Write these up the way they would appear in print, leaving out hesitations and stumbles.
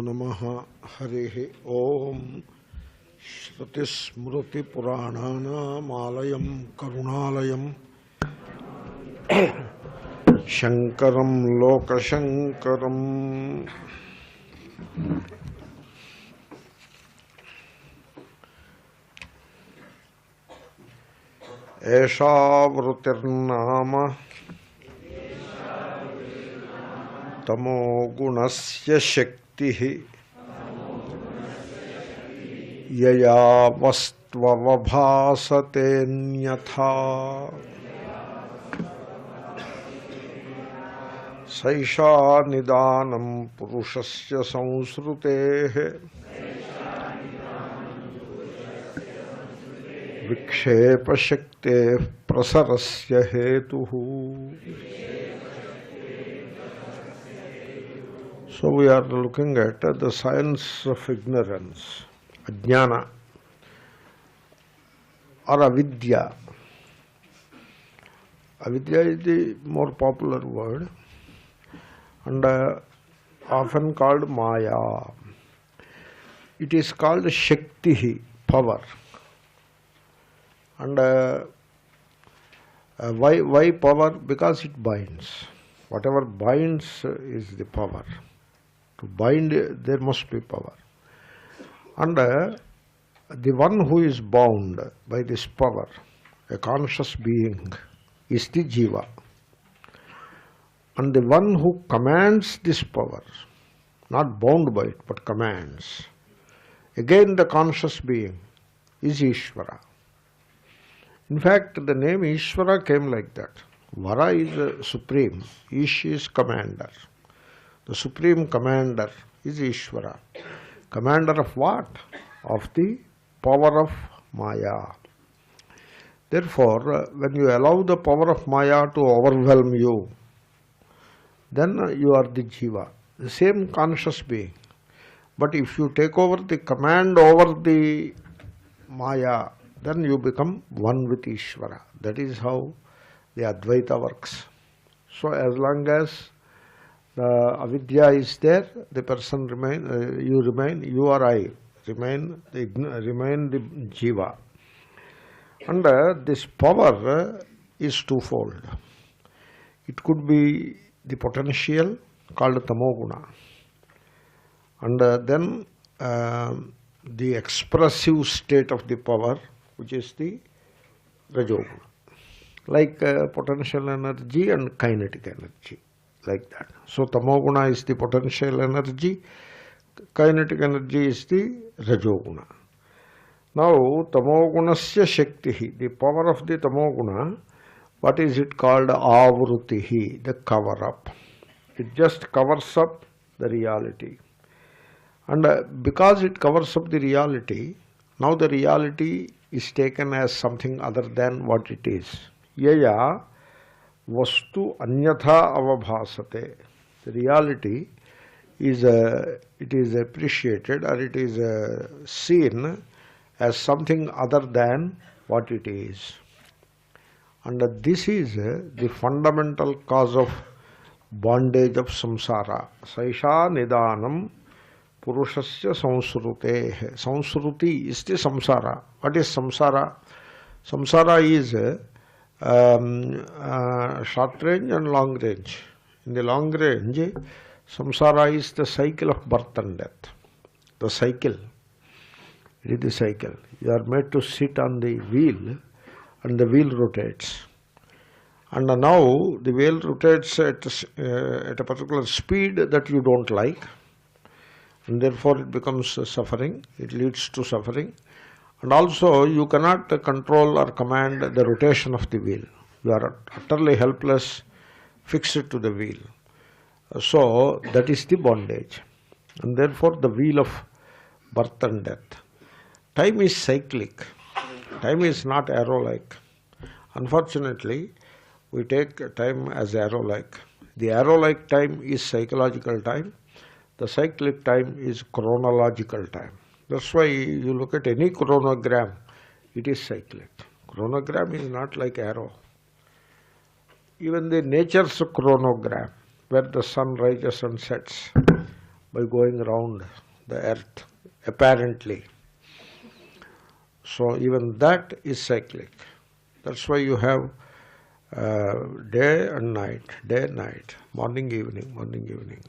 नमः। हरिः ओम्। श्रुतिस्मृतिपुराणानामालयं करुणालयं शङ्करं लोकशङ्करम् एषा वृत्तिर्नाम तमोगुणस्य शक्तिः यया वस्त्ववभासतेऽन्यथा सैषा निदानं पुरुषस्य संसृतेः विक्षेपशक्तेः प्रसरस्य हेतुः. So we are looking at the science of ignorance, ajnana or avidya. Avidya is the more popular word and often called maya. It is called shakti, power. And why power? Because it binds. Whatever binds is the power. To bind, there must be power. And the one who is bound by this power, a conscious being, is the jiva. And the one who commands this power, not bound by it, but commands, again the conscious being, is Ishvara. In fact, the name Ishvara came like that. Vara is supreme, Ish is commander. The supreme commander is Ishvara. Commander of what? Of the power of Maya. Therefore, when you allow the power of Maya to overwhelm you, then you are the Jiva, the same conscious being. But if you take over the command over the Maya, then you become one with Ishvara. That is how the Advaita works. So as long as the avidya is there, the person you or I remain the jiva. And this power is twofold. It could be the potential called tamoguna, and then the expressive state of the power, which is the rajoguna, like potential energy and kinetic energy. Like that. So tamoguna is the potential energy, kinetic energy is the rajoguna. Now tamogunasya shakti, the power of the tamoguna, what is it called? Avrutihi, the cover up. It just covers up the reality. And because it covers up the reality, now the reality is taken as something other than what it is. Yaya vastu anyatha avabhasate. The reality is it is appreciated or it is seen as something other than what it is. And this is the fundamental cause of bondage of samsara. Saisha nidanam purushasya sansrute. Sansruti is the samsara. What is samsara? Samsara is short range and long range. In the long range, samsara is the cycle of birth and death. The cycle. It is the cycle. You are made to sit on the wheel and the wheel rotates. And now the wheel rotates at a particular speed that you don't like. And therefore it becomes suffering. It leads to suffering. And also you cannot control or command the rotation of the wheel. You are utterly helpless, fixed to the wheel. So that is the bondage. And therefore the wheel of birth and death. Time is cyclic. Time is not arrow-like. Unfortunately, we take time as arrow-like. The arrow-like time is psychological time. The cyclic time is chronological time. That's why you look at any chronogram, it is cyclic. Chronogram is not like arrow. Even the nature's chronogram, where the sun rises and sets, by going around the earth, apparently. So even that is cyclic. That's why you have day and night, morning, evening,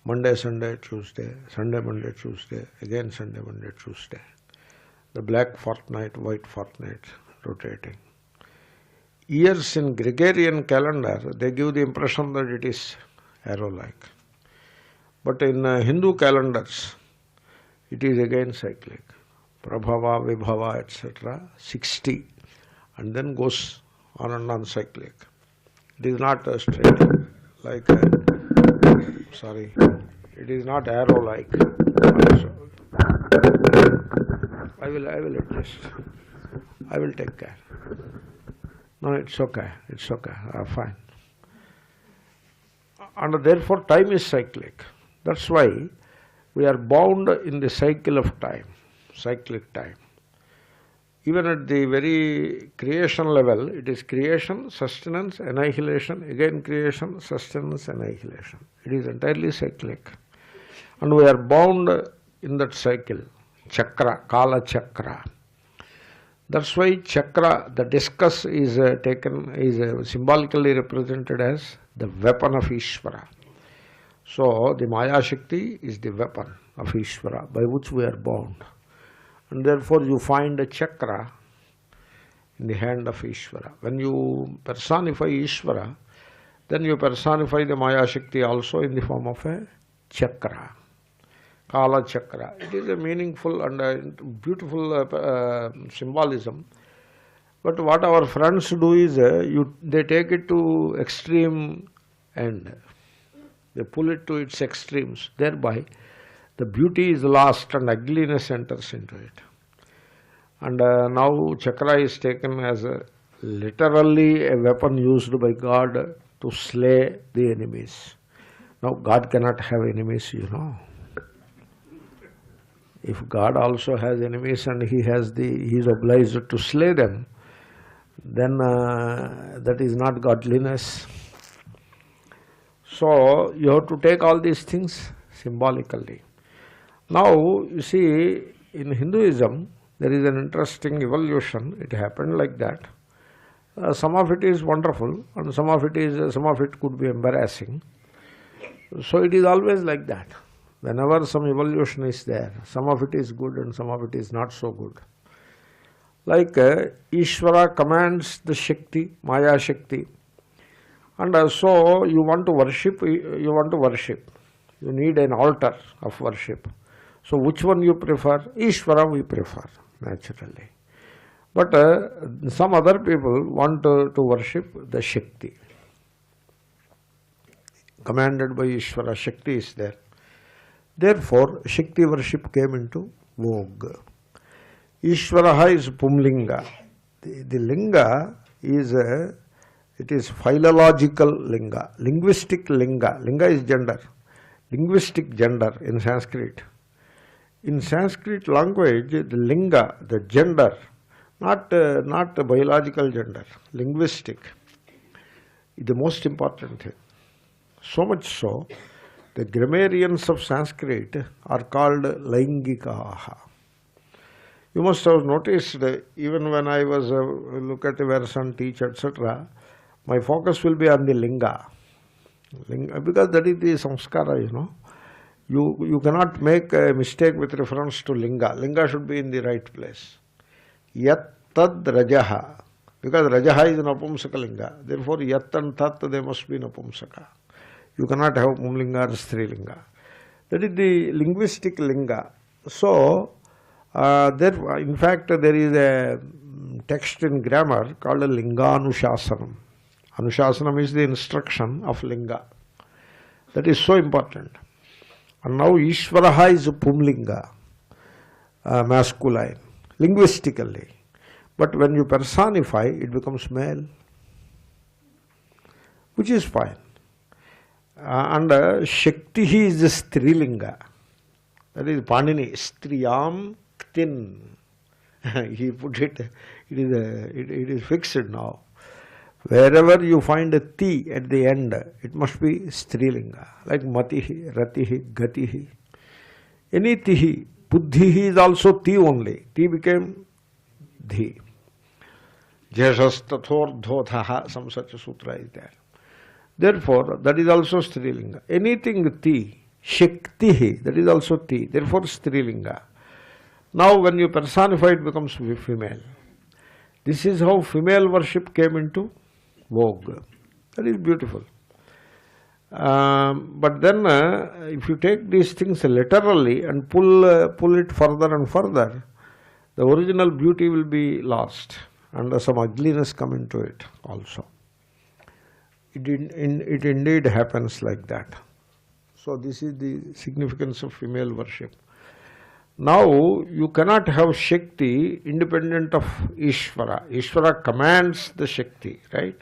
Monday, Sunday, Tuesday, Sunday, Monday, Tuesday, again Sunday, Monday, Tuesday. The black fortnight, white fortnight rotating. Years in Gregorian calendar, they give the impression that it is arrow-like. But in Hindu calendars, it is again cyclic. Prabhava, Vibhava, etc. 60, and then goes on and on cyclic. It is not straight, like it is not arrow-like. I will adjust. I will take care. No, it's okay. Fine. And therefore time is cyclic. That's why we are bound in the cycle of time, cyclic time. Even at the very creation level, it is creation, sustenance, annihilation, again creation, sustenance, annihilation. It is entirely cyclic. And we are bound in that cycle, chakra, kala chakra. That's why chakra, the discus, is symbolically represented as the weapon of Ishvara. So the Maya Shakti is the weapon of Ishvara by which we are bound. And therefore you find a chakra in the hand of Ishvara. When you personify Ishvara, then you personify the Maya Shakti also in the form of a chakra, Kala chakra. It is a meaningful and beautiful symbolism. But what our friends do is, they take it to extreme end. They pull it to its extremes. Thereby, the beauty is lost and ugliness enters into it. And now chakra is taken as literally a weapon used by God to slay the enemies. Now God cannot have enemies, you know. If God also has enemies and he is obliged to slay them, then that is not godliness. So you have to take all these things symbolically. Now you see, in Hinduism there is an interesting evolution. It happened like that. Some of it is wonderful, and some of it could be embarrassing. So it is always like that. Whenever some evolution is there, some of it is good and some of it is not so good. Like Ishvara commands the Shakti, Maya Shakti, and so you want to worship. You need an altar of worship. So which one you prefer? Ishvara we prefer, naturally. But some other people want to worship the Shakti. Commanded by Ishvara, Shakti is there. Therefore, Shakti worship came into vogue. Ishvaraha is Pumlinga. The linga is it is philological linga, linguistic linga. Linga is gender, linguistic gender in Sanskrit. In Sanskrit language, the linga, the gender, not the biological gender, linguistic, is the most important thing. So much so, the grammarians of Sanskrit are called Laingikaha. You must have noticed, even when I was look at a version, teach, etc., my focus will be on the linga, because that is the samskara, you know. You cannot make a mistake with reference to linga. Linga should be in the right place. Yat tad rajaha, because rajaha is an apumsaka linga. Therefore, yat and tat, they must be in apumsaka. You cannot have pumlinga or strilinga. That is the linguistic linga. So, in fact, there is a text in grammar called a linganushāsanam. Anushasanam is the instruction of linga. That is so important. And now Ishvaraha is Pumlinga, masculine, linguistically. But when you personify, it becomes male, which is fine. And Shakti is the Strilinga. That is Panini, Striyam Ktin. He put it, it is fixed now. Wherever you find a ti at the end, it must be strilinga, like matihi, ratihi, gatihi. Any tihi, buddhihi is also ti only. Ti became dhi. Jeshas tathordhodhaha, some such a sutra is there. Therefore, that is also strilinga. Anything ti, shaktihi, that is also ti. Therefore, strilinga. Now, when you personify, it becomes female. This is how female worship came into vogue. That is beautiful. But then, if you take these things literally and pull it further and further, the original beauty will be lost, and some ugliness come into it also. It indeed happens like that. So this is the significance of female worship. Now, you cannot have Shakti independent of Ishvara. Ishvara commands the Shakti, right?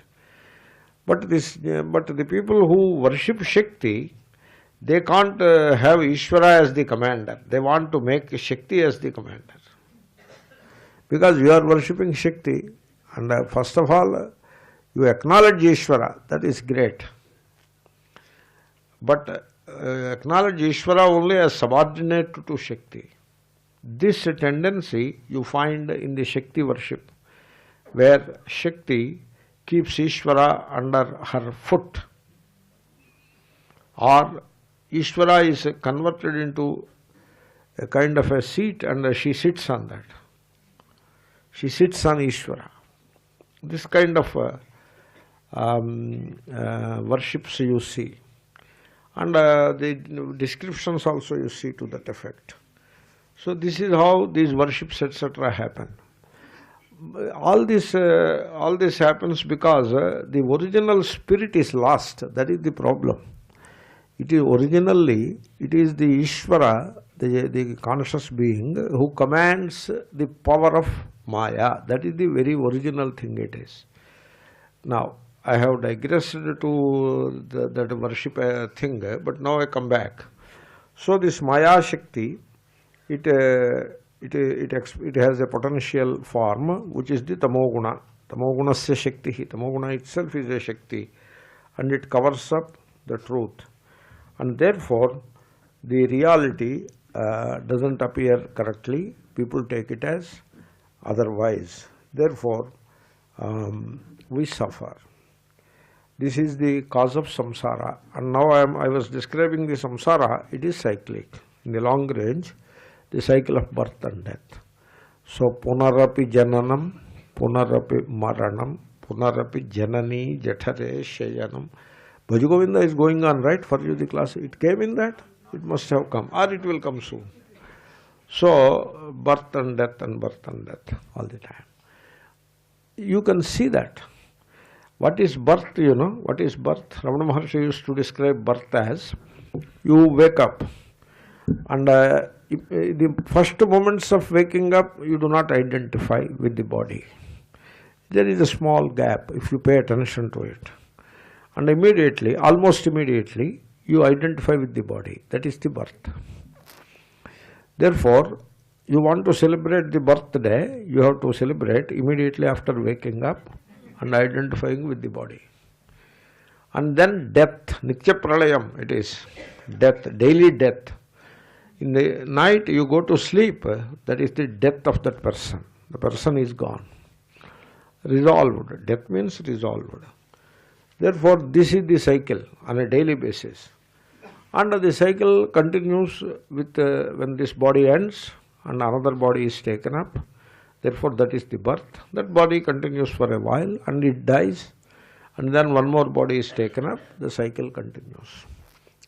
But the people who worship Shakti, they can't have Ishvara as the commander. They want to make Shakti as the commander. Because you are worshipping Shakti, and first of all, you acknowledge Ishvara, that is great. But acknowledge Ishvara only as subordinate to Shakti. This tendency you find in the Shakti worship, where Shakti keeps Ishvara under her foot, or Ishvara is converted into a kind of a seat and she sits on that. She sits on Ishvara. This kind of worships you see. And the descriptions also you see to that effect. So this is how these worships etc. happen. All this happens because the original spirit is lost. That is the problem. It is the Ishvara, the conscious being, who commands the power of Maya. That is the very original thing it is. Now, I have digressed to that worship thing, but now I come back. So this Maya Shakti, it has a potential form which is the Tamoguna. Tamogunasya Shakti. Tamoguna itself is a Shakti, and it covers up the truth. And therefore, the reality doesn't appear correctly. People take it as otherwise. Therefore, we suffer. This is the cause of samsara. And now I was describing the samsara. It is cyclic. In the long range, the cycle of birth and death. So, punarapi jananam, punarapi maranam, punarapi janani jathare shayanam. Bhajagovinda is going on, right, for you the class. It came in that. It must have come, or it will come soon. So, birth and death all the time. You can see that. What is birth, you know? What is birth? Ramana Maharshi used to describe birth as, you wake up, and the first moments of waking up, you do not identify with the body. There is a small gap if you pay attention to it. And immediately, almost immediately, you identify with the body. That is the birth. Therefore, you want to celebrate the birthday, you have to celebrate immediately after waking up and identifying with the body. And then death, Nitya Pralayam, it is death, daily death. In the night you go to sleep, that is the death of that person. The person is gone. Resolved. Death means resolved. Therefore, this is the cycle on a daily basis. And the cycle continues with when this body ends and another body is taken up. Therefore, that is the birth. That body continues for a while and it dies. And then one more body is taken up. The cycle continues.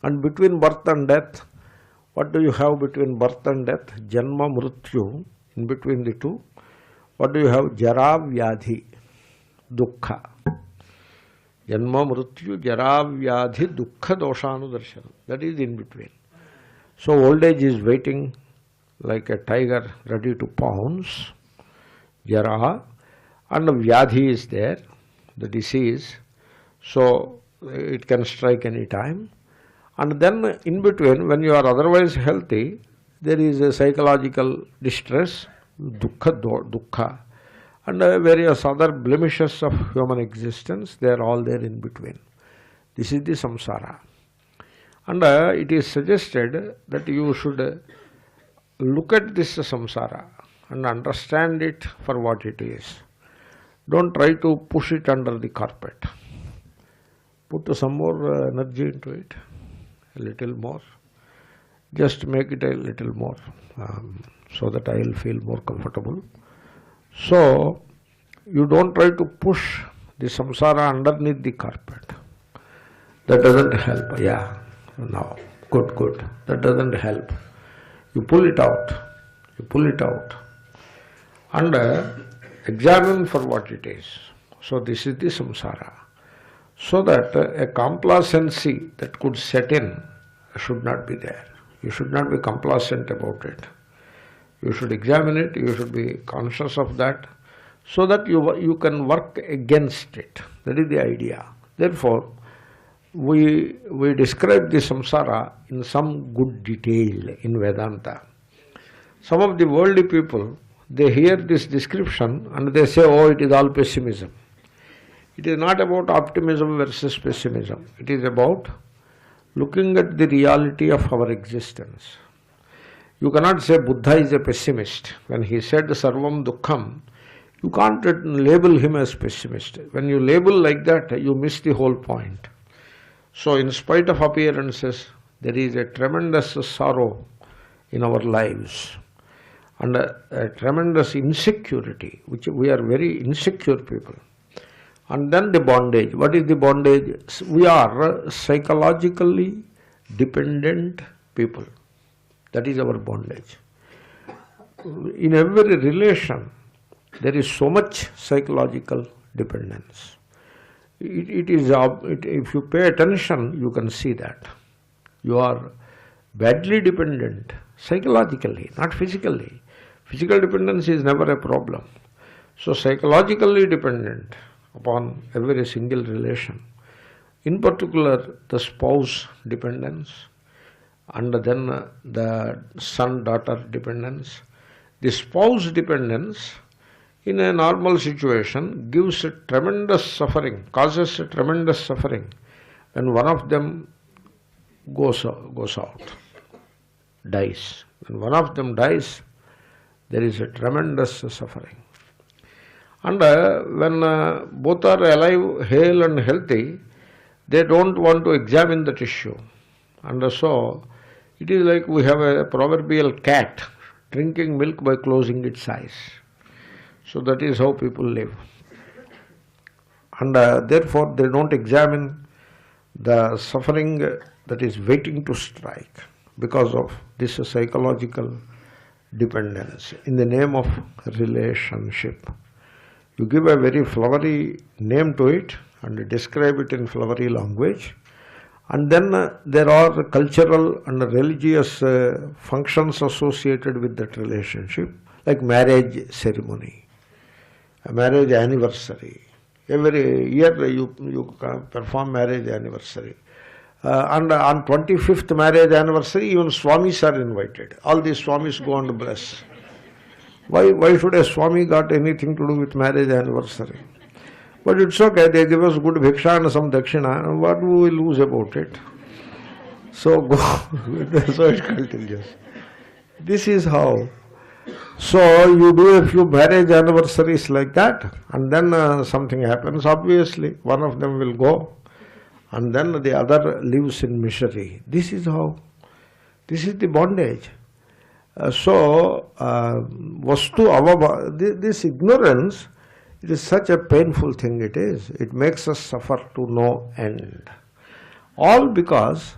And between birth and death, what do you have between birth and death? Janma, Mrityu, in between the two. What do you have? Jara, Vyadhi, Dukkha. Janma, Mrityu, Jara, Vyadhi, Dukkha, Doshanudarshanam. That is in between. So old age is waiting like a tiger ready to pounce. Jara. And Vyadhi is there, the disease. So it can strike any time. And then in between, when you are otherwise healthy, there is a psychological distress, dukkha. and various other blemishes of human existence, they are all there in between. This is the samsara. And it is suggested that you should look at this samsara and understand it for what it is. Don't try to push it under the carpet. Put some more energy into it, a little more. Just make it a little more so that I will feel more comfortable. So, you don't try to push the samsara underneath the carpet. That doesn't help. Yeah, now, good. That doesn't help. You pull it out. And examine for what it is. So this is the samsara. So that a complacency that could set in should not be there. You should not be complacent about it. You should examine it, you should be conscious of that, so that you can work against it. That is the idea. Therefore, we describe the samsara in some good detail in Vedanta. Some of the worldly people, they hear this description and they say, oh, it is all pessimism. It is not about optimism versus pessimism. It is about looking at the reality of our existence. You cannot say Buddha is a pessimist. When he said sarvam dukkham, you can't label him as pessimist. When you label like that, you miss the whole point. So in spite of appearances, there is a tremendous sorrow in our lives and a tremendous insecurity, which we are very insecure people. And then the bondage. What is the bondage? We are psychologically dependent people. That is our bondage. In every relation, there is so much psychological dependence. If you pay attention, you can see that. You are badly dependent psychologically, not physically. Physical dependence is never a problem. So psychologically dependent upon every single relation. In particular, the spouse dependence, and then the son-daughter dependence. The spouse dependence in a normal situation gives a tremendous suffering, causes a tremendous suffering when one of them goes out, dies. When one of them dies, there is a tremendous suffering. And when both are alive, hale and healthy, they don't want to examine that issue. And so, it is like we have a proverbial cat drinking milk by closing its eyes. So that is how people live. And therefore, they don't examine the suffering that is waiting to strike because of this psychological dependence in the name of relationship. You give a very flowery name to it and describe it in flowery language, and then there are cultural and religious functions associated with that relationship, like marriage ceremony, a marriage anniversary. Every year you perform marriage anniversary. And on 25th marriage anniversary, even Swamis are invited. All these Swamis go and bless. Why should a Swami got anything to do with marriage anniversary? But it's okay, they give us good bhiksha and some dakshina, what do we lose about it? So go, so it's continuous. This is how. So you do a few marriage anniversaries like that, and then something happens, obviously, one of them will go, and then the other lives in misery. This is how. This is the bondage. This ignorance, it is such a painful thing it is. It makes us suffer to no end. All because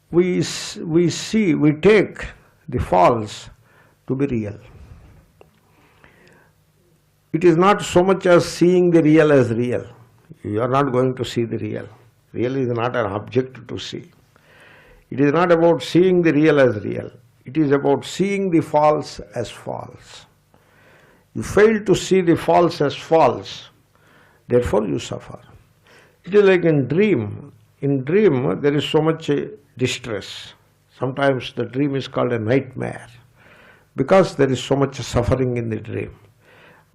we take the false to be real. It is not so much as seeing the real as real. You are not going to see the real. Real is not an object to see. It is not about seeing the real as real. It is about seeing the false as false. You fail to see the false as false, therefore you suffer. It is like in dream. In dream, there is so much distress. Sometimes the dream is called a nightmare because there is so much suffering in the dream.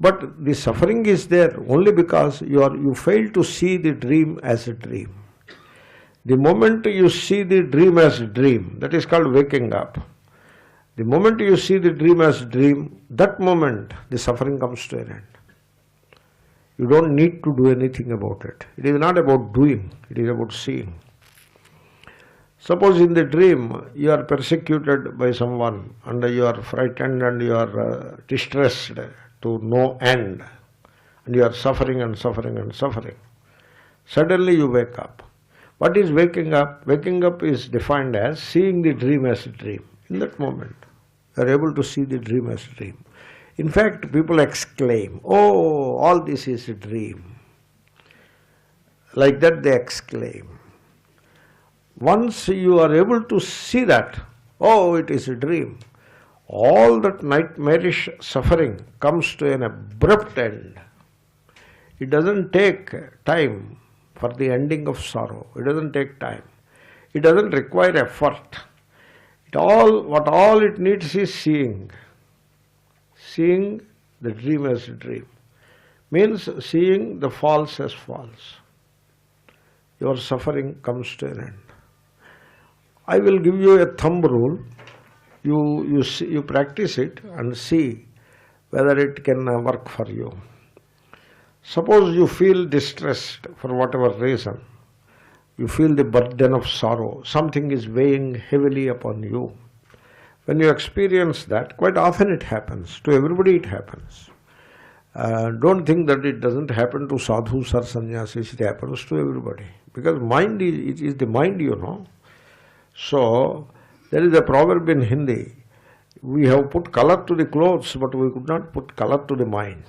But the suffering is there only because you fail to see the dream as a dream. The moment you see the dream as a dream, that is called waking up. The moment you see the dream as a dream, that moment the suffering comes to an end. You don't need to do anything about it. It is not about doing, it is about seeing. Suppose in the dream you are persecuted by someone and you are frightened and you are distressed to no end, and you are suffering and suffering and suffering. Suddenly you wake up. What is waking up? Waking up is defined as seeing the dream as a dream. In that moment, you are able to see the dream as a dream. In fact, people exclaim, "Oh, all this is a dream." Like that they exclaim. Once you are able to see that, "Oh, it is a dream," all that nightmarish suffering comes to an abrupt end. It doesn't take time for the ending of sorrow. It doesn't take time. It doesn't require effort. What all it needs is seeing. Seeing the dream as a dream means seeing the false as false. Your suffering comes to an end. I will give you a thumb rule. You practice it and see whether it can work for you. Suppose you feel distressed for whatever reason. You feel the burden of sorrow. Something is weighing heavily upon you. When you experience that, quite often it happens. To everybody it happens. Don't think that it doesn't happen to sadhus or sannyasis. It happens to everybody. Because mind it is the mind, you know. So, there is a proverb in Hindi. We have put color to the clothes, but we could not put color to the mind.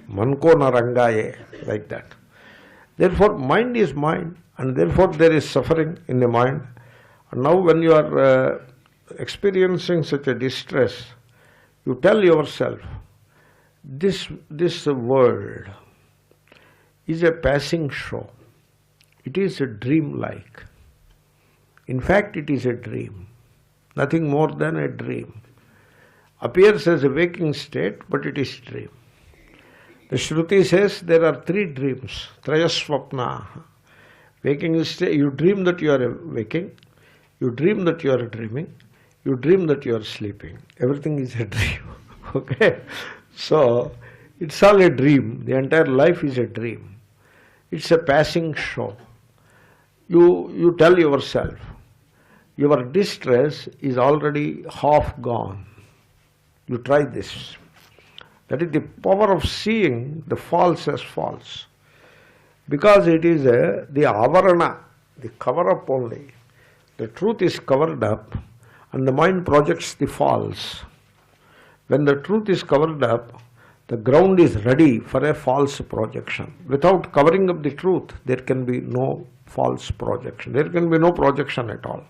Manko na rangaye, like that. Therefore, mind is mind, and therefore there is suffering in the mind. And now when you are experiencing such a distress, you tell yourself, this world is a passing show. It is a dream-like. In fact, it is a dream. Nothing more than a dream. Appears as a waking state, but it is dream. The Shruti says there are 3 dreams. Trayaswapna. Waking state, you dream that you are waking. You dream that you are dreaming. You dream that you are sleeping. Everything is a dream. Okay? So, it's all a dream. The entire life is a dream. It's a passing show. You tell yourself, your distress is already half gone. You try this. That is the power of seeing the false as false. Because it is the avarana, the cover-up only. The truth is covered up and the mind projects the false. When the truth is covered up, the ground is ready for a false projection. Without covering up the truth, there can be no false projection. There can be no projection at all.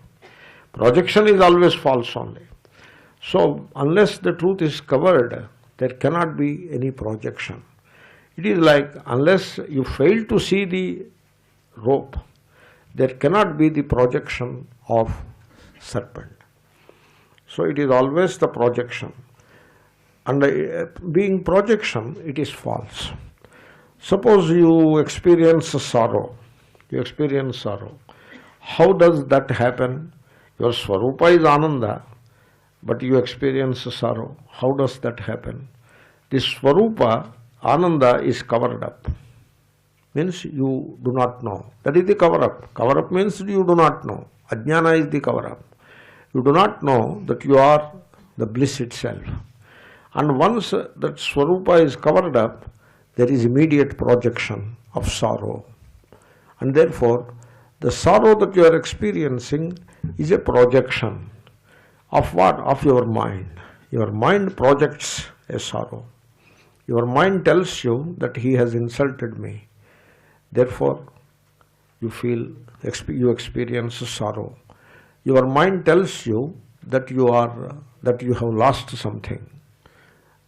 Projection is always false only. So, unless the truth is covered, there cannot be any projection. It is like, unless you fail to see the rope, there cannot be the projection of serpent. So, it is always the projection. And being projection, it is false. Suppose you experience sorrow. You experience sorrow. How does that happen? Your Swarupa is Ananda, but you experience sorrow. How does that happen? This Swarupa, Ananda, is covered up. Means you do not know. That is the cover-up. Cover-up means you do not know. Ajnana is the cover-up. You do not know that you are the bliss itself. And once that Swarupa is covered up, there is immediate projection of sorrow. And therefore, the sorrow that you are experiencing is a projection of what? Of your mind. Your mind projects a sorrow. Your mind tells you that he has insulted me. Therefore, you experience sorrow. Your mind tells you that you have lost something.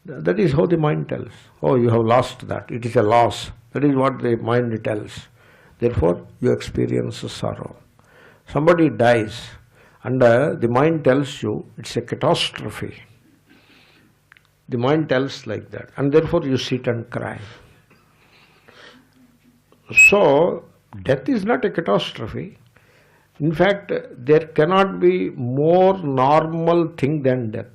That is how the mind tells. Oh, you have lost that. It is a loss. That is what the mind tells. Therefore, you experience sorrow. Somebody dies and the mind tells you it's a catastrophe. The mind tells like that, and therefore you sit and cry. So, death is not a catastrophe. In fact, there cannot be more normal thing than death.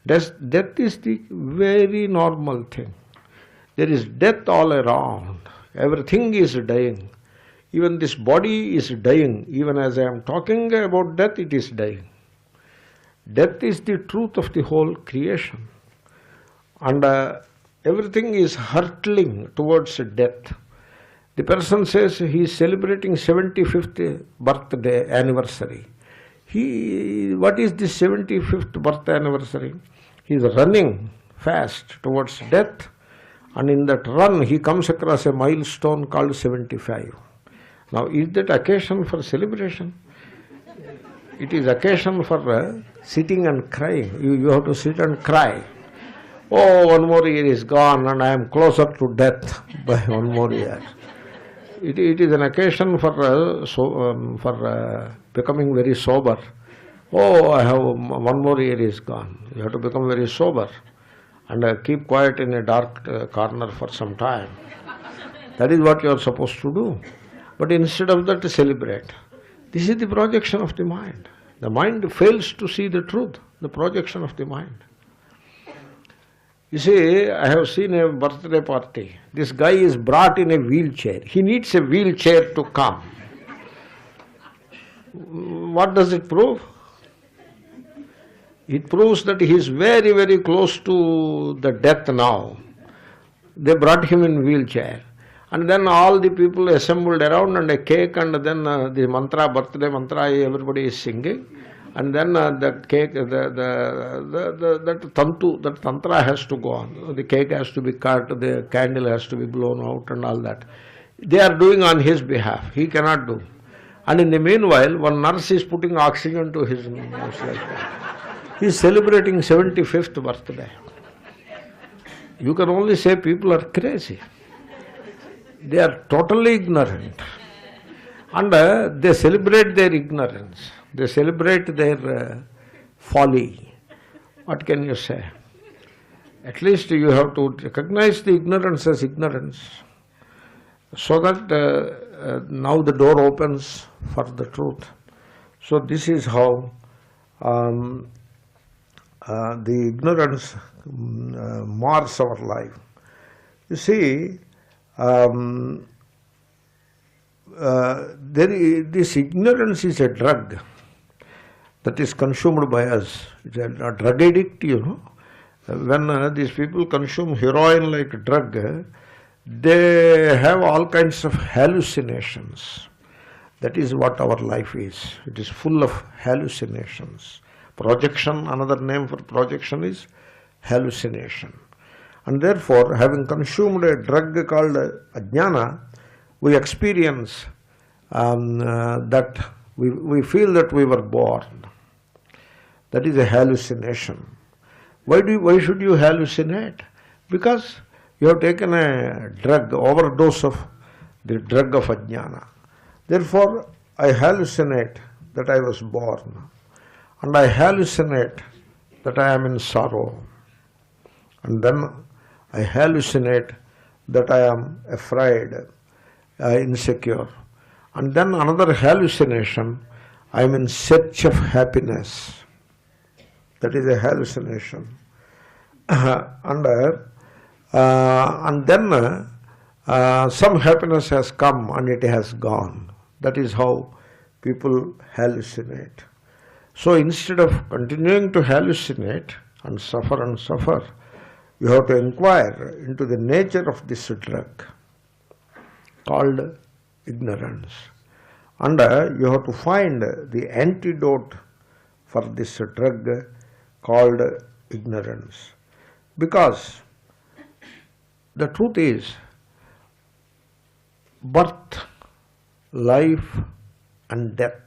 Death is the very normal thing. There is death all around. Everything is dying. Even this body is dying. Even as I am talking about death, it is dying. Death is the truth of the whole creation. And everything is hurtling towards death. The person says he is celebrating 75th birthday anniversary. What is this 75th birthday anniversary? He is running fast towards death, and in that run he comes across a milestone called 75. Now, is that occasion for celebration? It is occasion for sitting and crying. You have to sit and cry. Oh, one more year is gone and I am closer to death by one more year. It is an occasion for becoming very sober. Oh, I have one more year is gone. You have to become very sober and keep quiet in a dark corner for some time. That is what you are supposed to do. But instead of that, celebrate. This is the projection of the mind. The mind fails to see the truth, the projection of the mind. You see, I have seen a birthday party. This guy is brought in a wheelchair. He needs a wheelchair to come. What does it prove? It proves that he is very, very close to the death now. They brought him in wheelchair. And then all the people assembled around and a cake, and then the mantra, birthday mantra, everybody is singing. And then that cake, that tantra has to go on. The cake has to be cut, the candle has to be blown out and all that. They are doing on his behalf. He cannot do. And in the meanwhile, one nurse is putting oxygen to his nose like that. He is celebrating 75th birthday. You can only say people are crazy. They are totally ignorant. And they celebrate their ignorance. They celebrate their folly. What can you say? At least you have to recognize the ignorance as ignorance, so that now the door opens for the truth. So this is how the ignorance mars our life. You see, this ignorance is a drug that is consumed by us. It's a drug addict, you know. When these people consume heroin like a drug, they have all kinds of hallucinations. That is what our life is. It is full of hallucinations. Projection, another name for projection is hallucination. And therefore, having consumed a drug called ajnana, we experience that we feel that we were born. That is a hallucination. Why should you hallucinate? Because you have taken a drug, overdose of the drug of ajnana. Therefore, I hallucinate that I was born. And I hallucinate that I am in sorrow. And then I hallucinate that I am afraid, insecure. And then another hallucination, I am in search of happiness. That is a hallucination. And then some happiness has come and it has gone. That is how people hallucinate. So instead of continuing to hallucinate and suffer, you have to inquire into the nature of this drug called ignorance. And you have to find the antidote for this drug called ignorance. Because the truth is, birth, life and death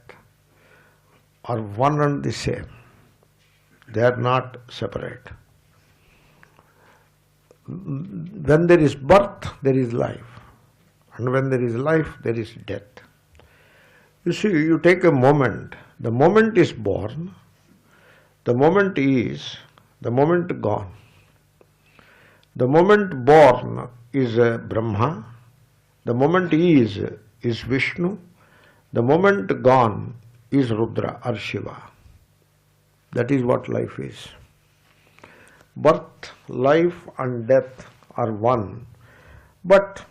are one and the same. They are not separate. When there is birth, there is life. And when there is life, there is death. You see, you take a moment. The moment is born. The moment is the moment gone. The moment born is Brahma, the moment is Vishnu, the moment gone is Rudra or Shiva. That is what life is. Birth, life and death are one, but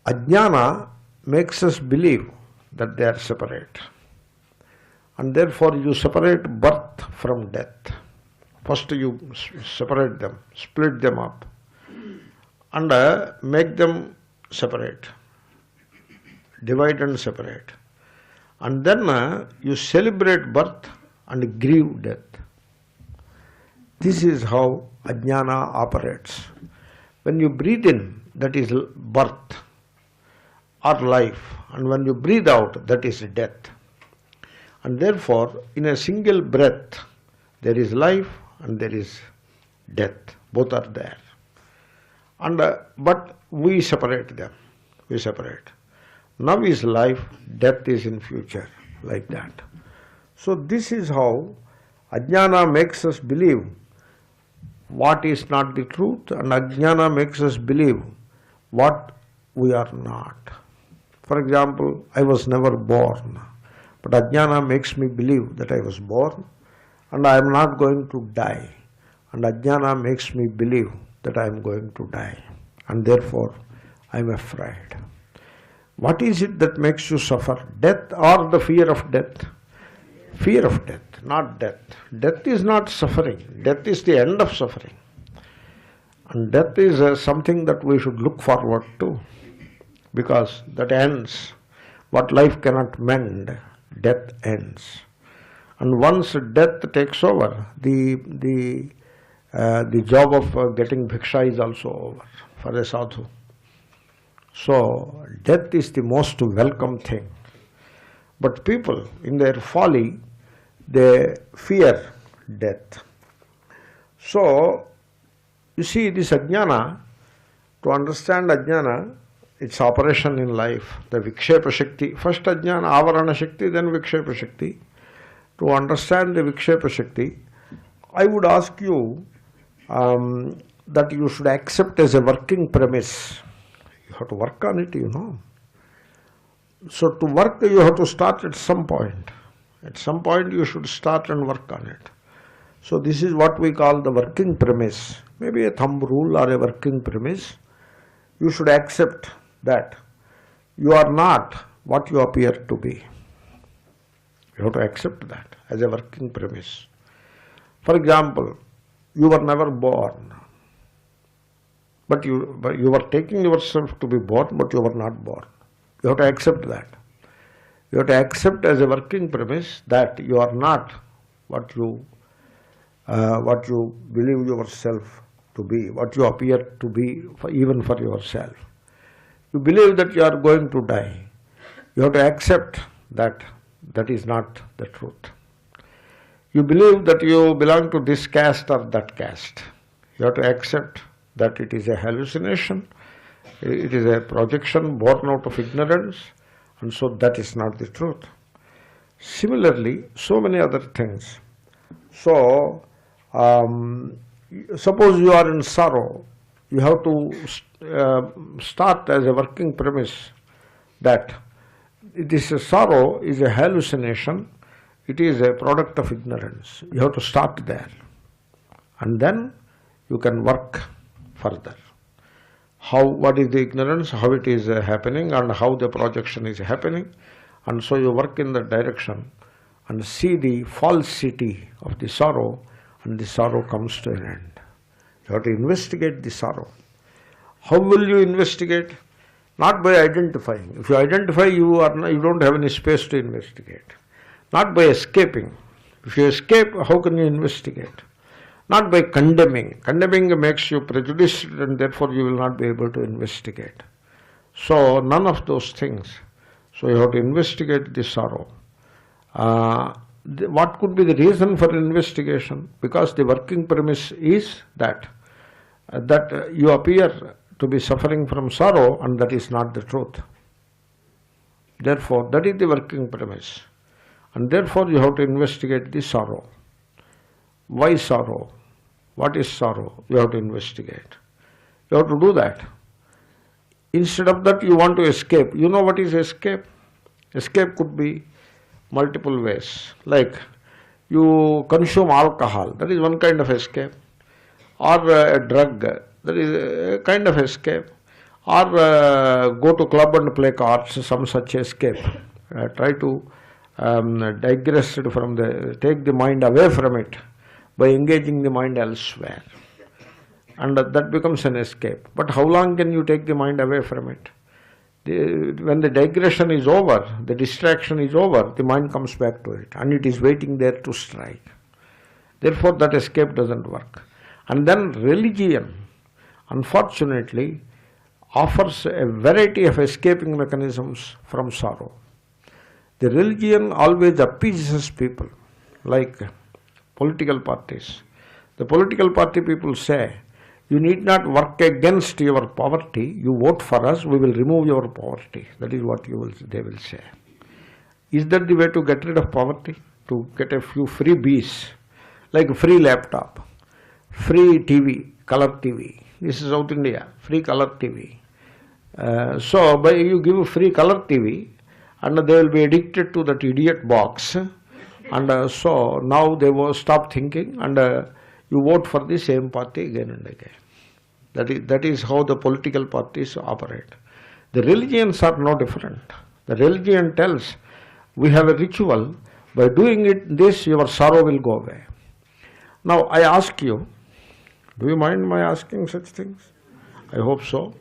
ajnana makes us believe that they are separate. And therefore you separate birth from death. First you separate them, split them up, and make them separate, divide and separate. And then you celebrate birth and grieve death. This is how ajnana operates. When you breathe in, that is birth or life, and when you breathe out, that is death. And therefore, in a single breath, there is life and there is death. Both are there. And but we separate them. We separate. Now is life, death is in future, like that. So this is how ajnana makes us believe what is not the truth, and ajnana makes us believe what we are not. For example, I was never born, but ajnana makes me believe that I was born and I am not going to die. And ajnana makes me believe that I am going to die, and therefore I am afraid. What is it that makes you suffer? Death or the fear of death? Fear of death, not death. Death is not suffering. Death is the end of suffering. And death is something that we should look forward to, because that ends. What life cannot mend, death ends. And once death takes over, the job of getting bhiksha is also over for a sadhu. So death is the most welcome thing. But people, in their folly, they fear death. So, you see, this ajnana, to understand ajnana, its operation in life, the vikshepa shakti, first ajnana, avarana shakti, then vikshepa shakti. To understand the vikshepa shakti, I would ask you that you should accept as a working premise. You have to work on it, you know. So to work, you have to start at some point. At some point you should start and work on it. So this is what we call the working premise. Maybe a thumb rule or a working premise. You should accept that you are not what you appear to be. You have to accept that as a working premise. For example, you were never born. But you were taking yourself to be born, but you were not born. You have to accept that. You have to accept as a working premise that you are not what you believe yourself to be, what you appear to be, even for yourself. You believe that you are going to die. You have to accept that that is not the truth. You believe that you belong to this caste or that caste. You have to accept that it is a hallucination. It is a projection born out of ignorance, and so that is not the truth. Similarly, so many other things. So, suppose you are in sorrow, you have to start as a working premise that this sorrow is a hallucination, it is a product of ignorance. You have to start there, and then you can work further. What is the ignorance, how it is happening, and how the projection is happening, and so you work in that direction and see the falsity of the sorrow, and the sorrow comes to an end. You have to investigate the sorrow. How will you investigate? Not by identifying. If you identify, you don't have any space to investigate. Not by escaping. If you escape, how can you investigate? Not by condemning. Condemning makes you prejudiced, and therefore you will not be able to investigate. So none of those things. So you have to investigate the sorrow. What could be the reason for investigation? Because the working premise is that you appear to be suffering from sorrow, and that is not the truth. Therefore, that is the working premise. And therefore you have to investigate the sorrow. Why sorrow? What is sorrow? You have to investigate. You have to do that. Instead of that, you want to escape. You know what is escape? Escape could be multiple ways. Like you consume alcohol, that is one kind of escape. Or a drug, that is a kind of escape. Or go to club and play cards, some such escape. Try to digress from take the mind away from it by engaging the mind elsewhere. And that becomes an escape. But how long can you take the mind away from it? When the digression is over, the distraction is over, the mind comes back to it and it is waiting there to strike. Therefore that escape doesn't work. And then religion, unfortunately, offers a variety of escaping mechanisms from sorrow. The religion always appeases people, like political parties. The political party people say, you need not work against your poverty, you vote for us, we will remove your poverty. That is what they will say. Is that the way to get rid of poverty? To get a few freebies, like free laptop, free TV, color TV. This is South India, free color TV. So by you give free color TV, and they will be addicted to that idiot box, and so now they will stop thinking, and you vote for the same party again and again. That is how the political parties operate. The religions are no different. The religion tells, we have a ritual, by doing this your sorrow will go away. Now I ask you, do you mind my asking such things? I hope so.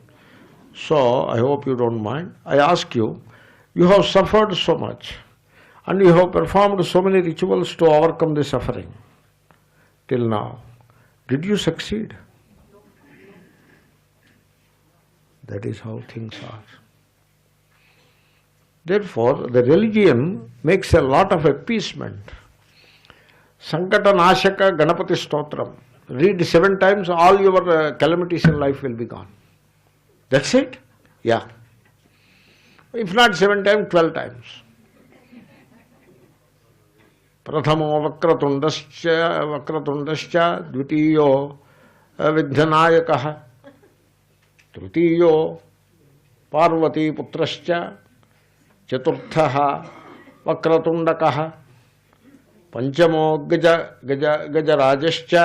So I hope you don't mind. I ask you, you have suffered so much and you have performed so many rituals to overcome the suffering till now. Did you succeed? That is how things are. Therefore, the religion makes a lot of appeasement. Sankata Nashaka Ganapati Stotram. Read 7 times, all your calamities in life will be gone. That's it? Yeah. If not 7 times, 12 times. Prathamo Vakratundascha, Dvitiyo Vidhanayakaha, Tritiyo Parvati Putrascha, Chaturthaha Vakratundakaha, Panchamo Gajarajascha.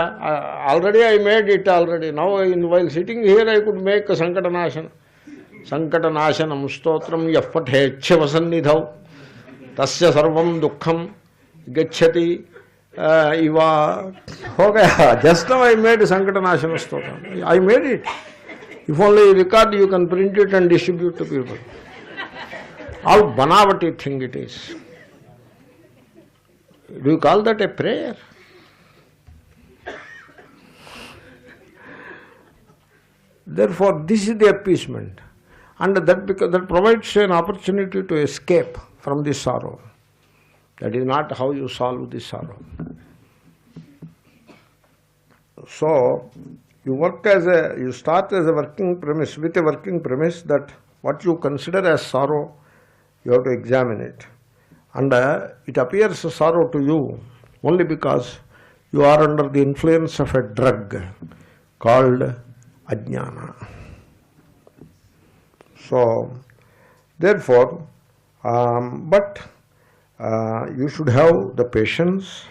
Already I made it already. Now while sitting here I could make a Sankatanashana. Sankatanashanam stotram yapathe vasannidhau tasya sarvam dukkham gacchati iva. Ho gaya. Just now I made Sankatanashana stotram. I made it. If only you record, you can print it and distribute to people. All banavati thing it is. Do you call that a prayer? Therefore, this is the appeasement. And that provides an opportunity to escape from the sorrow. That is not how you solve the sorrow. So, you start as a working premise, with a working premise that what you consider as sorrow, you have to examine it. And it appears a sorrow to you only because you are under the influence of a drug called ajnana. So, therefore, you should have the patience,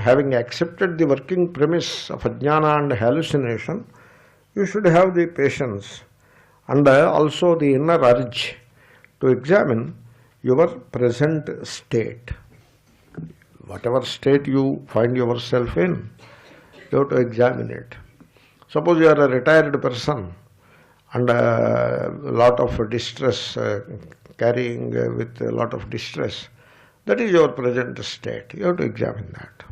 having accepted the working premise of ajnana and hallucination, you should have the patience and also the inner urge to examine your present state. Whatever state you find yourself in, you have to examine it. Suppose you are a retired person and a lot of distress, carrying with a lot of distress, that is your present state. You have to examine that.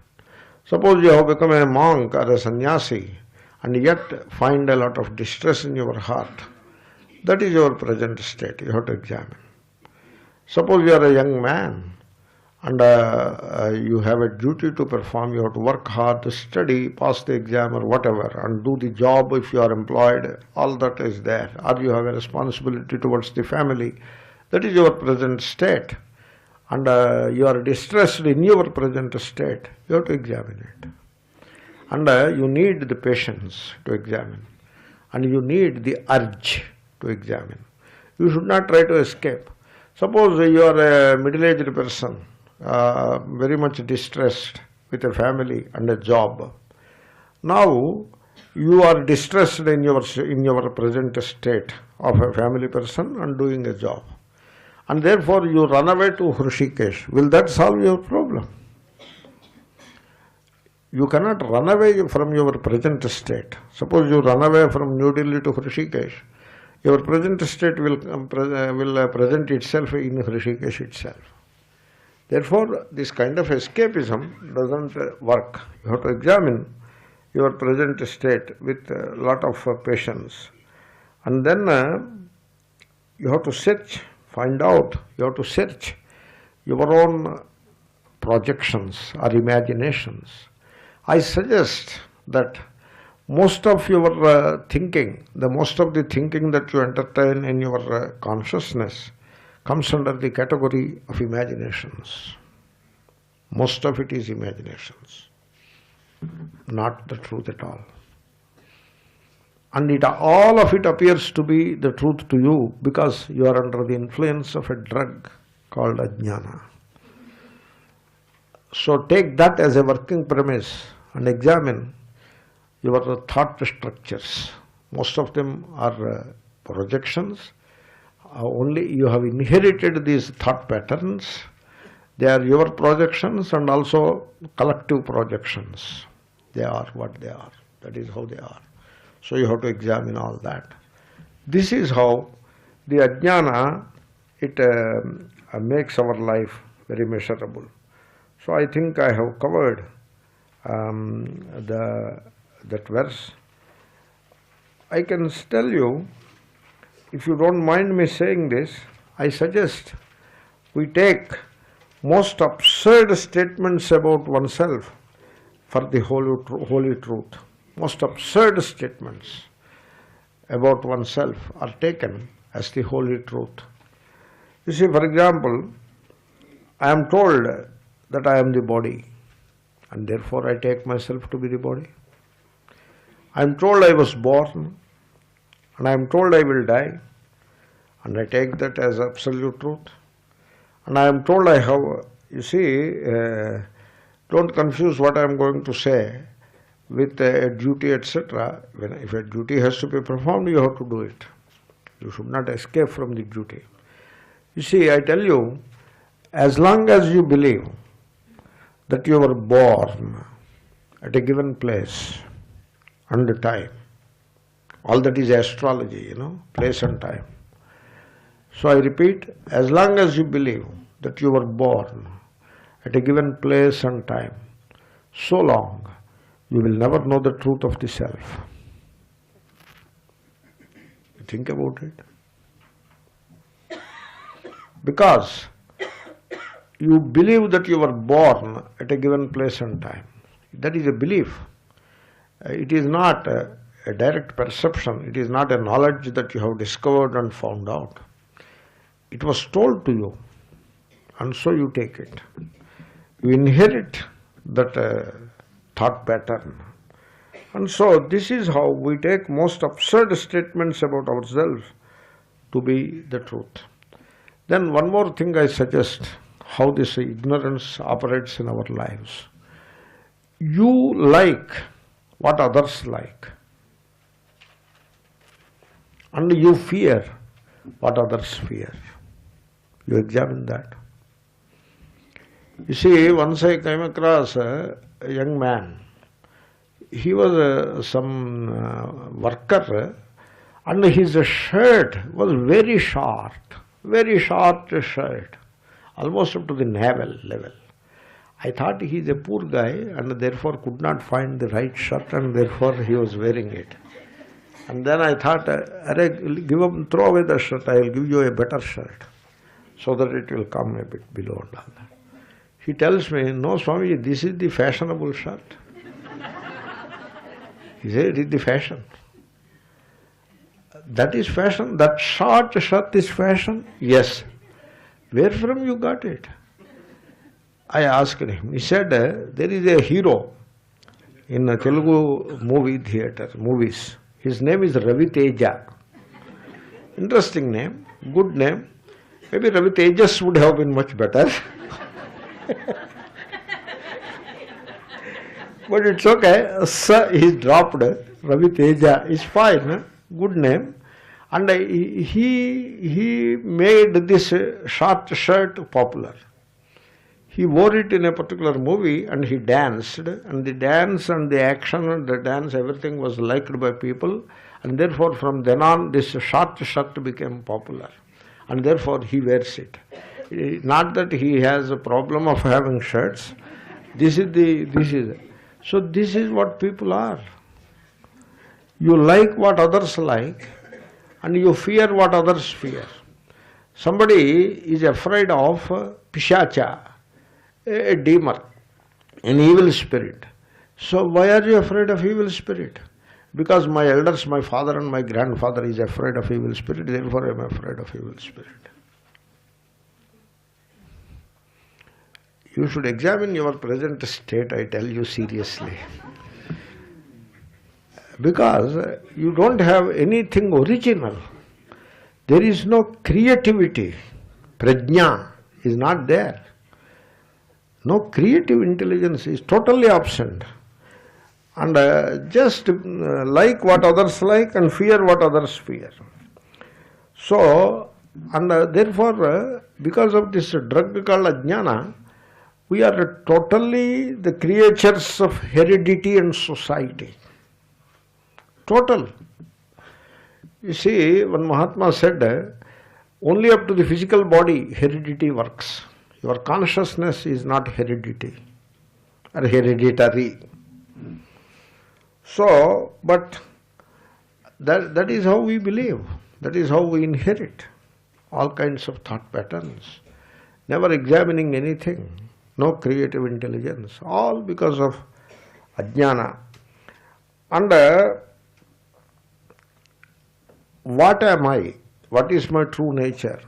Suppose you have become a monk or a sannyasi and yet find a lot of distress in your heart, that is your present state. You have to examine. Suppose you are a young man and you have a duty to perform, you have to work hard, to study, pass the exam or whatever, and do the job if you are employed, all that is there. Or you have a responsibility towards the family, that is your present state. And you are distressed in your present state, you have to examine it. And you need the patience to examine. And you need the urge to examine. You should not try to escape. Suppose you are a middle-aged person, very much distressed with a family and a job. Now, you are distressed in your present state of a family person and doing a job. And therefore, you run away to Rishikesh. Will that solve your problem? You cannot run away from your present state. Suppose you run away from New Delhi to Rishikesh, your present state will present itself in Rishikesh itself. Therefore, this kind of escapism doesn't work. You have to examine your present state with a lot of patience. And then you have to search, find out, you have to search your own projections or imaginations. I suggest that most of your thinking, most of the thinking that you entertain in your consciousness comes under the category of imaginations. Most of it is imaginations, not the truth at all. And all of it appears to be the truth to you because you are under the influence of a drug called ajnana. So take that as a working premise and examine your thought structures. Most of them are projections. Only you have inherited these thought patterns. They are your projections and also collective projections. They are what they are. That is how they are. So you have to examine all that. This is how the ajnana, it makes our life very measurable. So I think I have covered that verse. I can tell you, if you don't mind me saying this, I suggest we take most absurd statements about oneself for the holy truth. Most absurd statements about oneself are taken as the holy truth. You see, for example, I am told that I am the body, and therefore I take myself to be the body. I am told I was born, and I am told I will die, and I take that as absolute truth. And I am told I have, you see, don't confuse what I am going to say with a duty, etc. If a duty has to be performed, you have to do it. You should not escape from the duty. You see, I tell you, as long as you believe that you were born at a given place and time, all that is astrology, place and time. So I repeat, as long as you believe that you were born at a given place and time, so long you will never know the truth of the self. You think about it. Because you believe that you were born at a given place and time. That is a belief. It is not a direct perception. It is not a knowledge that you have discovered and found out. It was told to you, and so you take it. You inherit that thought pattern. And so this is how we take most absurd statements about ourselves to be the truth. Then one more thing I suggest, how this ignorance operates in our lives. You like what others like, and you fear what others fear. You examine that. You see, once I came across a young man. He was some worker, and his shirt was very short shirt, almost up to the navel level. I thought he is a poor guy and therefore could not find the right shirt, and therefore he was wearing it. And then I thought, throw away the shirt, I will give you a better shirt, so that it will come a bit below and all that. He tells me, no, Swami, this is the fashionable shirt. He said, it is the fashion. That is fashion? That short shirt is fashion? Yes. Where from you got it? I asked him. He said, there is a hero in a Telugu movies. His name is Ravi Teja. Interesting name, good name. Maybe Ravi Tejas would have been much better. But it's okay. Sir, he's dropped. Ravi Teja is fine. Good name. And he made this short shirt popular. He wore it in a particular movie and he danced. And the dance and the action and the dance, everything was liked by people. And therefore from then on this short shirt became popular. And therefore he wears it. Not that he has a problem of having shirts. So this is what people are. You like what others like and you fear what others fear. Somebody is afraid of pishacha, a demon, an evil spirit. So why are you afraid of evil spirit? Because my elders, my father and my grandfather is afraid of evil spirit, therefore I am afraid of evil spirit. You should examine your present state, I tell you seriously. Because you don't have anything original. There is no creativity. Prajna is not there. No creative intelligence is totally absent. And just like what others like and fear what others fear. So, and therefore, because of this drug called ajnana, we are totally the creatures of heredity and society. Total. You see, when Mahatma said, only up to the physical body heredity works. Your consciousness is not heredity or hereditary. So, but that is how we believe. That is how we inherit all kinds of thought patterns. Never examining anything. No creative intelligence. All because of ajnana. And what am I? What is my true nature?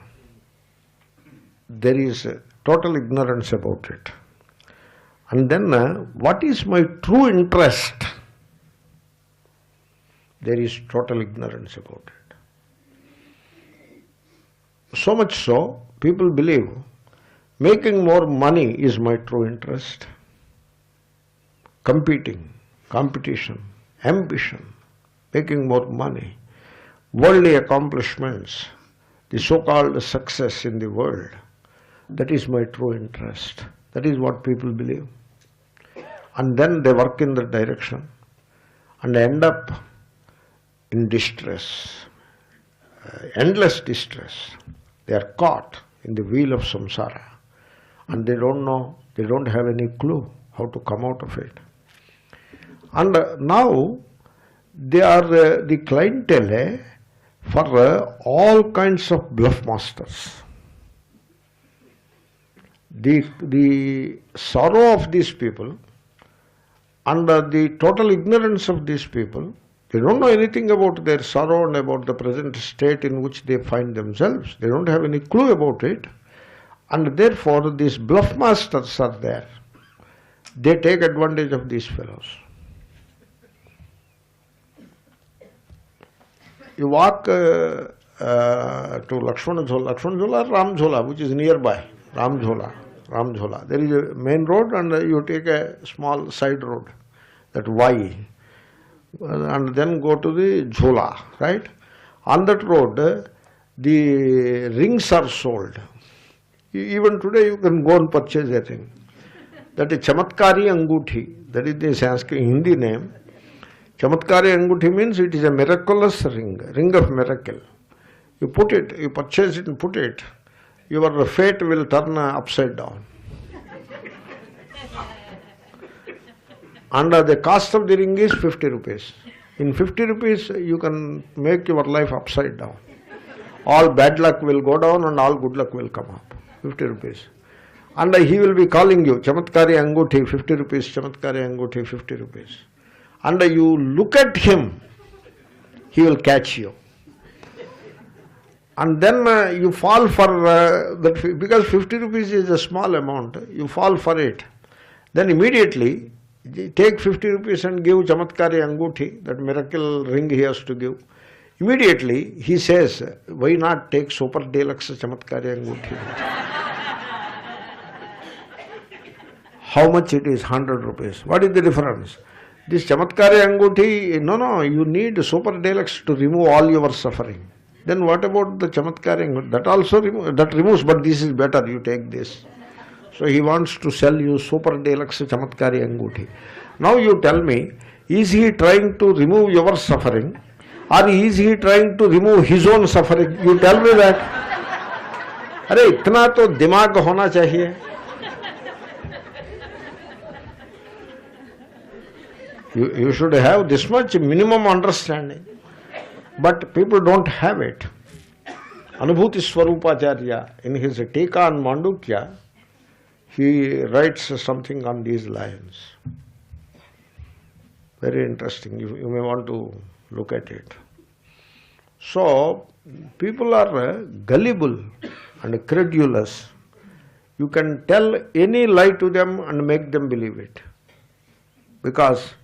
There is total ignorance about it. And then what is my true interest? There is total ignorance about it. So much so, people believe making more money is my true interest. Competition, ambition, making more money, worldly accomplishments, the so-called success in the world, that is my true interest. That is what people believe. And then they work in that direction and end up in distress, endless distress. They are caught in the wheel of samsara and they don't know, they don't have any clue how to come out of it. And now they are the clientele for all kinds of bluff masters. The sorrow of these people and the total ignorance of these people, they don't know anything about their sorrow and about the present state in which they find themselves. They don't have any clue about it. And therefore these bluff masters are there. They take advantage of these fellows. You walk to Lakshmana Jhola, Ram Jhola, which is nearby. Ram Jhola. There is a main road and you take a small side road, that Y, and then go to the Jhola, right? On that road, the rings are sold. Even today you can go and purchase a ring. That is Chamatkari Anguthi. That is the Sanskrit Hindi name. Chamatkari Anguthi means it is a miraculous ring of miracle. You put it, you purchase it and put it, your fate will turn upside down. And the cost of the ring is 50 rupees. In 50 rupees, you can make your life upside down. All bad luck will go down and all good luck will come up. 50 rupees. And he will be calling you, Chamatkari Anguthi, 50 rupees, Chamatkari Anguthi, 50 rupees. And you look at him, he will catch you. And then you fall for that, because 50 rupees is a small amount, you fall for it. Then immediately Take 50 rupees and give Chamatkari Anguthi, that miracle ring he has to give. Immediately he says, why not take super deluxe Chamatkari Anguthi? How much it is? 100 rupees. What is the difference? This Chamatkari Anguthi, no, you need super deluxe to remove all your suffering. Then what about the Chamatkari Anguthi? That also removes, but this is better, you take this. So he wants to sell you super deluxe Chamatkari Anguthi. Now you tell me, is he trying to remove your suffering, or is he trying to remove his own suffering? You tell me that. अरे इतना तो दिमाग होना चाहिए. You should have this much minimum understanding. But people don't have it. Anubhuti Swarupacharya, in his Tika on Mandukya, he writes something on these lines. Very interesting. You may want to look at it. So, people are gullible and credulous. You can tell any lie to them and make them believe it. Because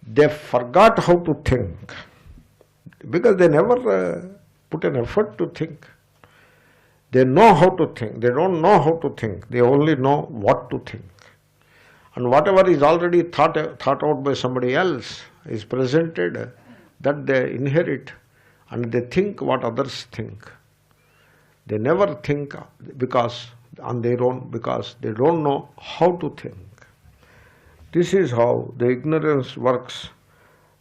they forgot how to think. Because they never put an effort to think. They know how to think. They don't know how to think. They only know what to think. And whatever is already thought out by somebody else is presented, that they inherit, and they think what others think. They never think because on their own, because they don't know how to think. This is how the ignorance works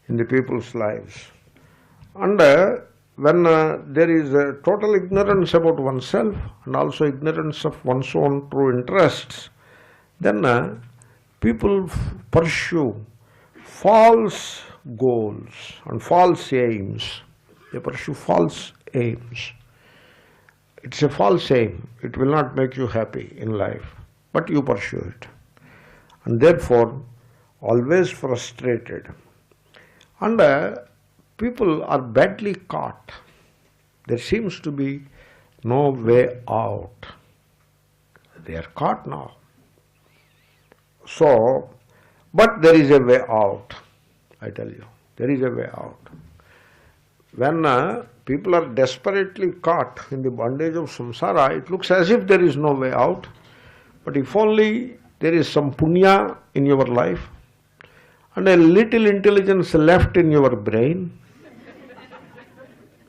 in the people's lives. And when there is a total ignorance about oneself and also ignorance of one's own true interests, then people pursue false goals and false aims. They pursue false aims. It's a false aim. It will not make you happy in life, but you pursue it. And therefore, always frustrated. And people are badly caught. There seems to be no way out. They are caught now. So, but there is a way out, I tell you. There is a way out. When people are desperately caught in the bondage of samsara, it looks as if there is no way out. But if only there is some punya in your life and a little intelligence left in your brain,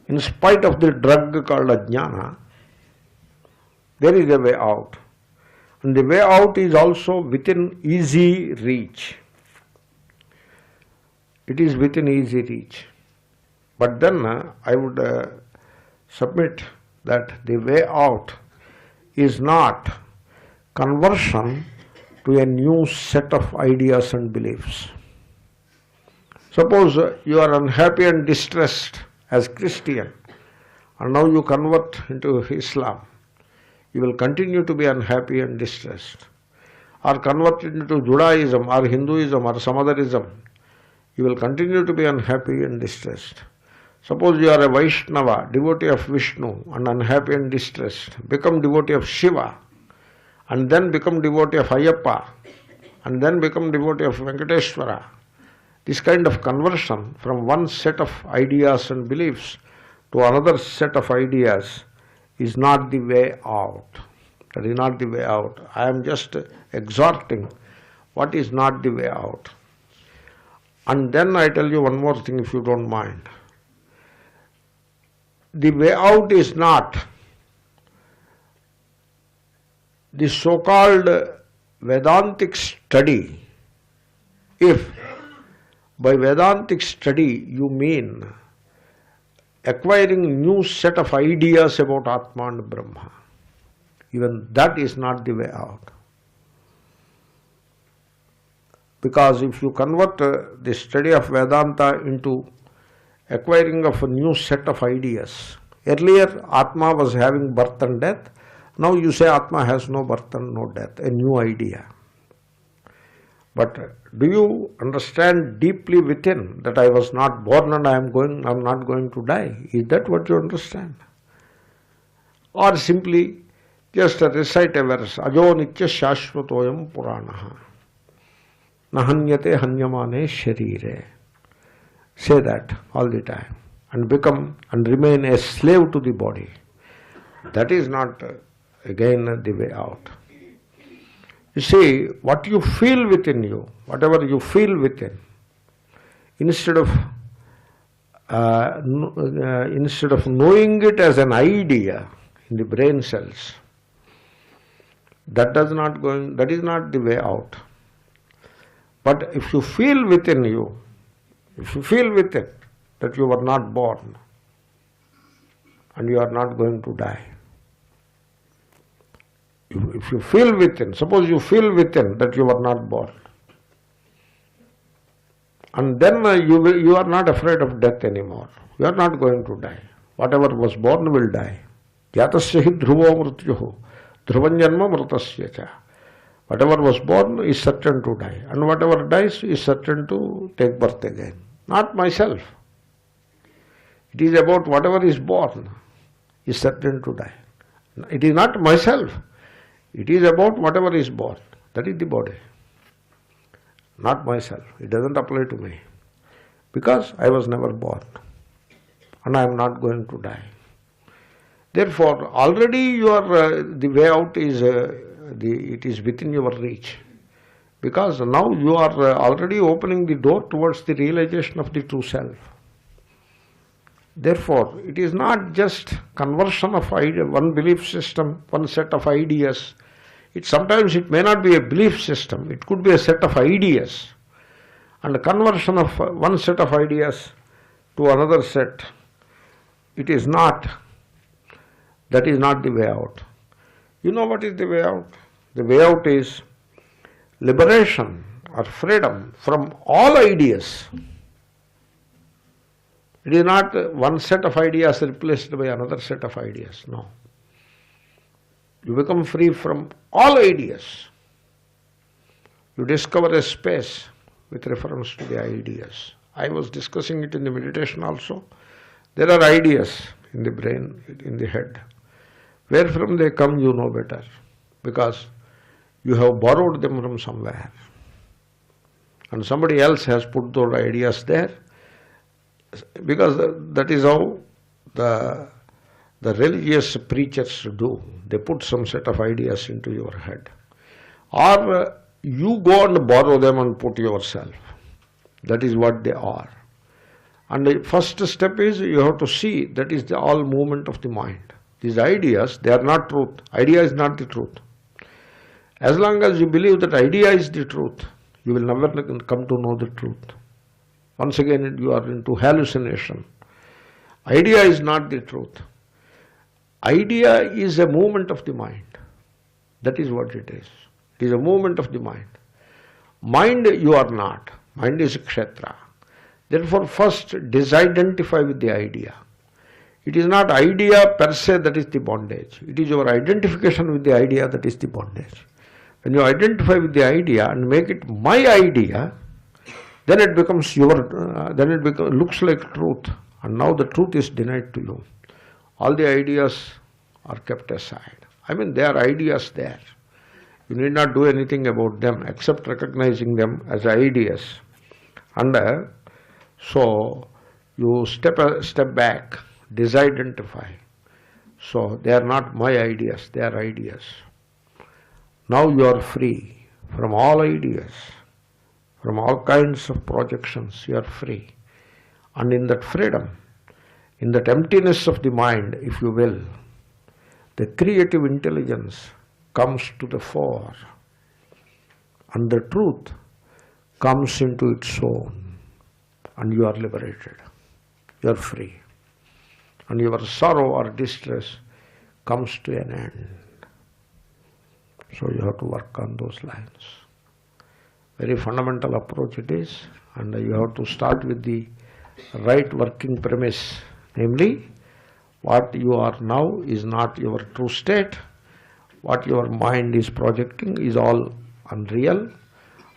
in spite of the drug called ajnana, there is a way out. And the way out is also within easy reach. It is within easy reach. But then I would submit that the way out is not conversion to a new set of ideas and beliefs. Suppose you are unhappy and distressed as Christian, and now you convert into Islam. You will continue to be unhappy and distressed. Or convert into Judaism or Hinduism or some other ism, you will continue to be unhappy and distressed. Suppose you are a Vaishnava, devotee of Vishnu, and unhappy and distressed. Become devotee of Shiva, and then become devotee of Ayyappa, and then become devotee of Venkateshwara. This kind of conversion from one set of ideas and beliefs to another set of ideas is not the way out. That is not the way out. I am just exhorting what is not the way out. And then I tell you one more thing, if you don't mind. The way out is not the so-called Vedantic study. If by Vedantic study you mean acquiring new set of ideas about Atma and Brahma, even that is not the way out. Because if you convert the study of Vedanta into acquiring of a new set of ideas, earlier Atma was having birth and death, now you say Atma has no birth and no death, a new idea. But do you understand deeply within that I was not born and I am not going to die? Is that what you understand? Or simply just recite a verse, Ajo Nitya Shashvatoyam Puranaha. Nahanyate hanyamane sharire. Say that all the time and become and remain a slave to the body. That is not again the way out. You see, what you feel within you, whatever you feel within, instead of knowing it as an idea in the brain cells, that is not the way out. But if you feel within you, if you feel within that you were not born and you are not going to die, if you feel within, suppose you feel within that you were not born, and then you are not afraid of death anymore. You are not going to die. Whatever was born will die. Jatasya hi dhruvo mrityuhu, dhruvam janma mritasya cha. Whatever was born is certain to die, and whatever dies is certain to take birth again. Not myself. It is about whatever is born is certain to die. It is not myself. It is about whatever is born. That is the body. Not myself. It doesn't apply to me. Because I was never born. And I am not going to die. Therefore, already the way out is it is within your reach. Because now you are already opening the door towards the realization of the true self. Therefore, it is not just conversion of one belief system, one set of ideas. Sometimes it may not be a belief system, it could be a set of ideas. And the conversion of one set of ideas to another set, that is not the way out. You know what is the way out? The way out is liberation or freedom from all ideas. It is not one set of ideas replaced by another set of ideas. No. You become free from all ideas. You discover a space with reference to the ideas. I was discussing it in the meditation also. There are ideas in the brain, in the head. Where from they come, you know better. Because you have borrowed them from somewhere. And somebody else has put those ideas there. Because that is how the religious preachers do. They put some set of ideas into your head. Or you go and borrow them and put yourself. That is what they are. And the first step is you have to see that is the all movement of the mind. These ideas, they are not truth. Idea is not the truth. As long as you believe that idea is the truth, you will never come to know the truth. Once again, you are into hallucination. Idea is not the truth. Idea is a movement of the mind. That is what it is. It is a movement of the mind. Mind you are not. Mind is kshetra. Therefore, first disidentify with the idea. It is not idea per se that is the bondage. It is your identification with the idea that is the bondage. When you identify with the idea and make it my idea, then it becomes looks like truth, and now the truth is denied to you. All the ideas are kept aside. I mean, there are ideas there. You need not do anything about them except recognizing them as ideas. And so you step back, disidentify. So they are not my ideas, they are ideas. Now you are free from all ideas. From all kinds of projections, you are free. And in that freedom, in that emptiness of the mind, if you will, the creative intelligence comes to the fore. And the truth comes into its own. And you are liberated. You are free. And your sorrow or distress comes to an end. So you have to work on those lines. Very fundamental approach it is, and you have to start with the right working premise, namely, what you are now is not your true state, what your mind is projecting is all unreal,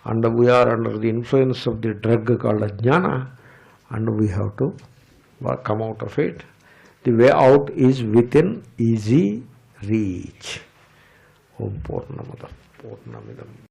and we are under the influence of the drug called ajnana, and we have to come out of it. The way out is within easy reach. Om Purnamada Purnamidam